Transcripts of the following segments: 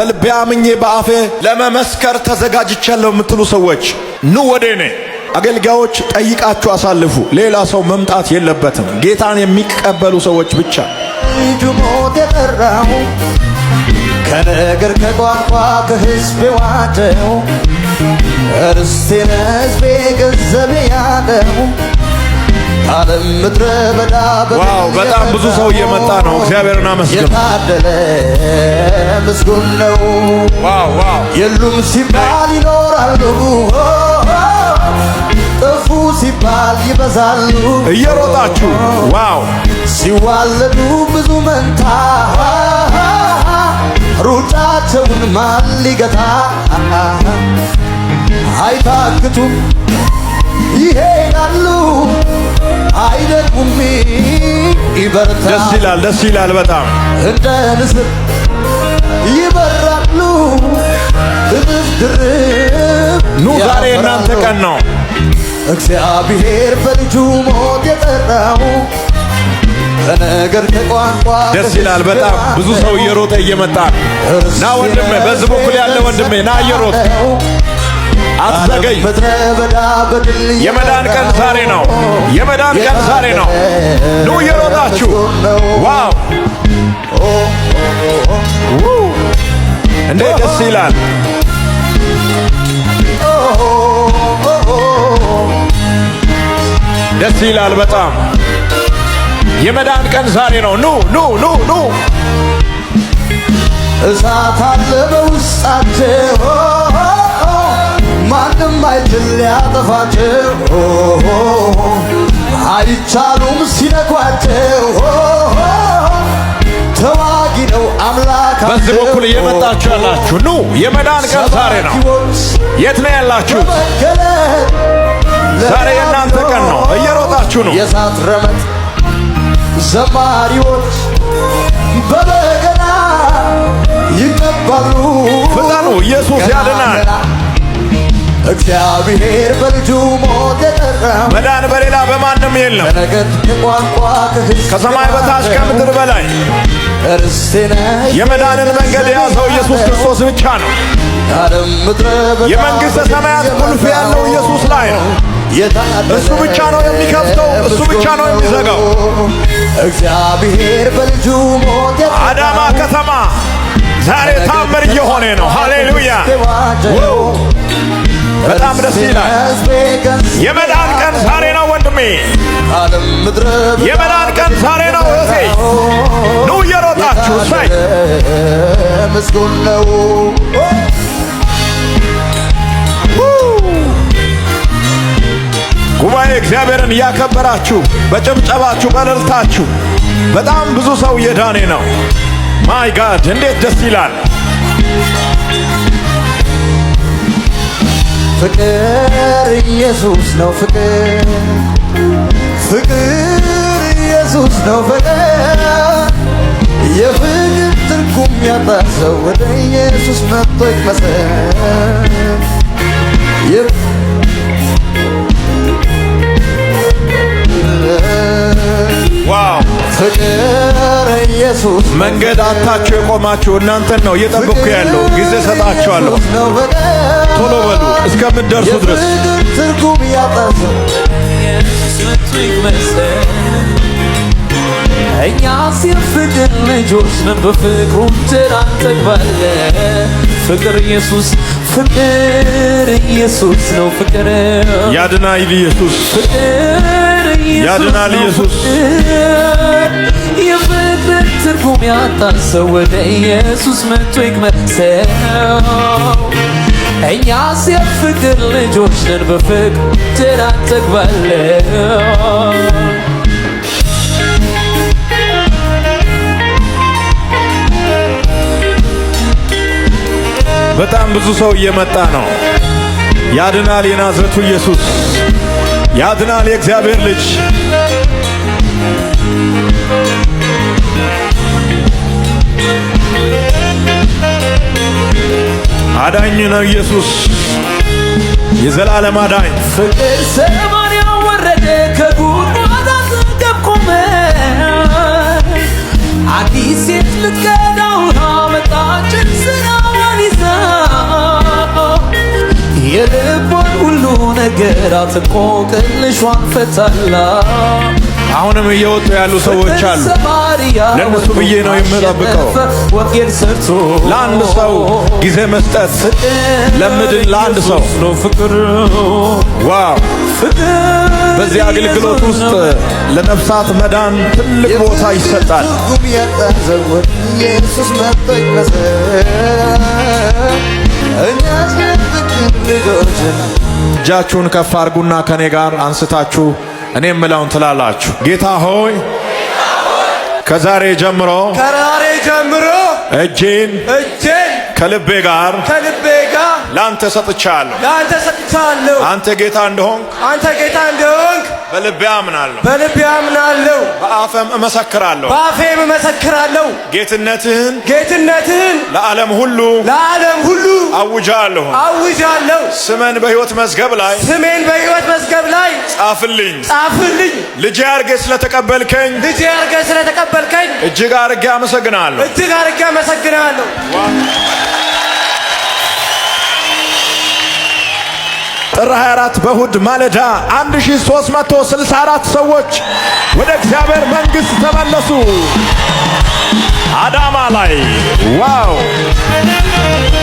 በልቤ አምኜ በአፌ ለመመስከር ተዘጋጅቻለሁ የምትሉ ሰዎች ኑ ወደ እኔ። አገልጋዮች ጠይቃችሁ አሳልፉ። ሌላ ሰው መምጣት የለበትም። ጌታን የሚቀበሉ ሰዎች ብቻ። ልጁ ሞት የጠራው ከነገር ከቋንቋ ከሕዝቤ ዋጀው ርስቴን ሕዝቤ ገንዘቤ ያለው ዓለም ምድረ በዳ ዋው! በጣም ብዙ ሰው እየመጣ ነው። እግዚአብሔርን አመስግኑ። የታደለ ምስጉን ነው። ዋው ዋው! የሉም ሲባል ይኖራሉ፣ ጥፉ ሲባል ይበዛሉ። እየሮጣችሁ ዋው! ሲዋለዱ ብዙ መንታ ሩጫቸውን ማን ሊገታ? አይታክቱም ይሄዳሉ አይደክሙም ይበረታሉ። ደስ ይላል፣ ደስ ይላል በጣም እንደ ንስር ይበራሉ እጥፍ ድርብ። ኑ ዛሬ እናንተ ቀን ነው። እግዚአብሔር በልጁ ሞት የጠራው ከነገር ከቋንቋ ደስ ይላል በጣም ብዙ ሰው እየሮጠ እየመጣ ና ወንድሜ፣ በዚህ በኩል ያለ ወንድሜ ና እየሮጠ አትዘገይ። የመዳን ቀን ዛሬ ነው። የመዳን ቀን ዛሬ ነው። ኑ እየሮጣችሁ ዋው! እንዴት ደስ ይላል! ደስ ይላል በጣም። የመዳን ቀን ዛሬ ነው። ኑ ኑ ኑ ኑ። እሳት አለ በውስጣቸው ማንም አይችል ሊያጠፋቸው፣ አይቻሉም ሲነኳቸው። ተዋጊ ነው አምላክ። በዚህ በኩል እየመጣችሁ ያላችሁ ኑ፣ የመዳን ቀን ዛሬ ነው። የት ነው ያላችሁ? ዛሬ የእናንተ ቀን ነው። እየሮጣችሁ ነው። የእሳት ረመጥ ዘማሪዎች በበገና ይቀባሉ። ፍጠኑ፣ ኢየሱስ ያድናል። እግዚአብሔር በልጁ ሞት የጠራው መዳን በሌላ በማንም የለም። ከነገድ ከቋንቋ ከሰማይ በታች ከምድር በላይ የመዳንን መንገድ የያዘው ኢየሱስ ክርስቶስ ብቻ ነው። የመንግሥተ ሰማያት ቁልፍ ያለው ኢየሱስ ላይ ነው። እሱ ብቻ ነው የሚከፍተው፣ እሱ ብቻ ነው የሚዘጋው። እግዚአብሔር በልጁ ሞት አዳማ ከተማ ዛሬ ታምር እየሆነ ነው። ሃሌሉያ! በጣም ደስ ይላል። የመዳን ቀን ዛሬ ነው ወንድሜ። የመዳን ቀን ዛሬ ነው እህቴ። ኑ እየሮጣችሁ ሳይ ምስጉን ነው። ጉባኤ እግዚአብሔርን እያከበራችሁ በጭብጨባችሁ በእልልታችሁ በጣም ብዙ ሰው እየዳነ ነው። ማይ ጋድ እንዴት ደስ ይላል! ፍቅር ኢየሱስ ነው። ፍቅር ኢየሱስ ነው። ፍቅር የፍቅር ትርጉም ያጣ ሰው ወደ ኢየሱስ መጥቶ ይመሰል። ዋው! ፍቅር ኢየሱስ መንገድ አታችሁ የቆማችሁ እናንተን ነው እየጠበቅኩ ያለው። ጊዜ ሰጣችኋለሁ። ቶሎ በሉ እስከምትደርሱ ድረስ። ትርጉም ያጣ ሰው እኛ የፍቅር ልጆች ነን፣ በፍቅሩ እንጠግባለን። ፍቅር ኢየሱስ ነው። ፍቅር ያድናል ኢየሱስ፣ ያድናል ኢየሱስ። የፍቅር ትርጉም ያጣ ሰው ወደ ኢየሱስ መጥቶ ይቅመሰው። እኛስ የፍቅር ልጆች ነን፣ በፍቅር እንጠግባለን። በጣም ብዙ ሰው እየመጣ ነው። ያድናል የናዝሬቱ ኢየሱስ፣ ያድናል የእግዚአብሔር ልጅ። አዳኝ ነው ኢየሱስ፣ የዘላለም አዳኝ። ፍቅር ሰማርያ ወረደ ከጉድጓድ አጠገብ ቆመ። አዲስ ሴት ልትቀዳ ውሃ መጣች ስራው ነገራት እንቆቅልሿን ፈታላ። አሁንም እየወጡ ያሉ ሰዎች አሉ። ለእነሱ ብዬ ነው የምጠብቀው። ወንጌል ሰርቶ ለአንድ ሰው ጊዜ መስጠት ለምድን ለአንድ ሰው ዋው! በዚህ አገልግሎት ውስጥ ለነፍሳት መዳን ትልቅ ቦታ ይሰጣል። እጃችሁን ከፍ አርጉና ከኔ ጋር አንስታችሁ እኔ የምለውን ትላላችሁ። ጌታ ሆይ ከዛሬ ጀምሮ እጄን ከልቤ ጋር ላንተ ሰጥቻለሁ። አንተ ጌታ እንደሆንክ በልቤ አምናለሁ፣ በአፌም እመሰክራለሁ። ጌትነትህን ለዓለም ሁሉ አውጃለሁ። ስሜን በሕይወት መዝገብ ላይ ጻፍልኝ። ልጄ አድርገህ ስለተቀበልከኝ እጅግ አድርጌ አመሰግናለሁ። ጥር 24 በእሁድ ማለዳ 1364 ሰዎች ወደ እግዚአብሔር መንግሥት ተመለሱ። አዳማ ላይ ዋው!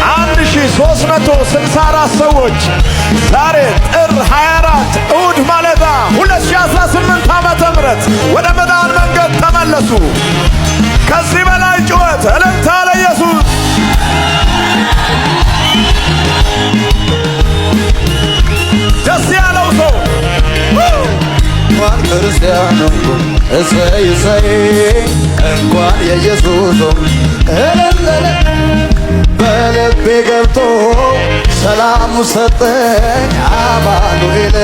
1364 ሰዎች ዛሬ ጥር 24 እሁድ ማለዳ 2018 ዓመተ ምህረት ወደ መዳን መንገድ ተመለሱ። ከዚህ በላይ ጩኸት፣ እልልታ ለኢየሱስ! ደስ ያለው ሰው እንኳን ክርስቲያኑ እሰይ እንኳን የኢየሱስ በልቤ ገብቶ ሰላሙ ሰጠኝ አማኑኤል።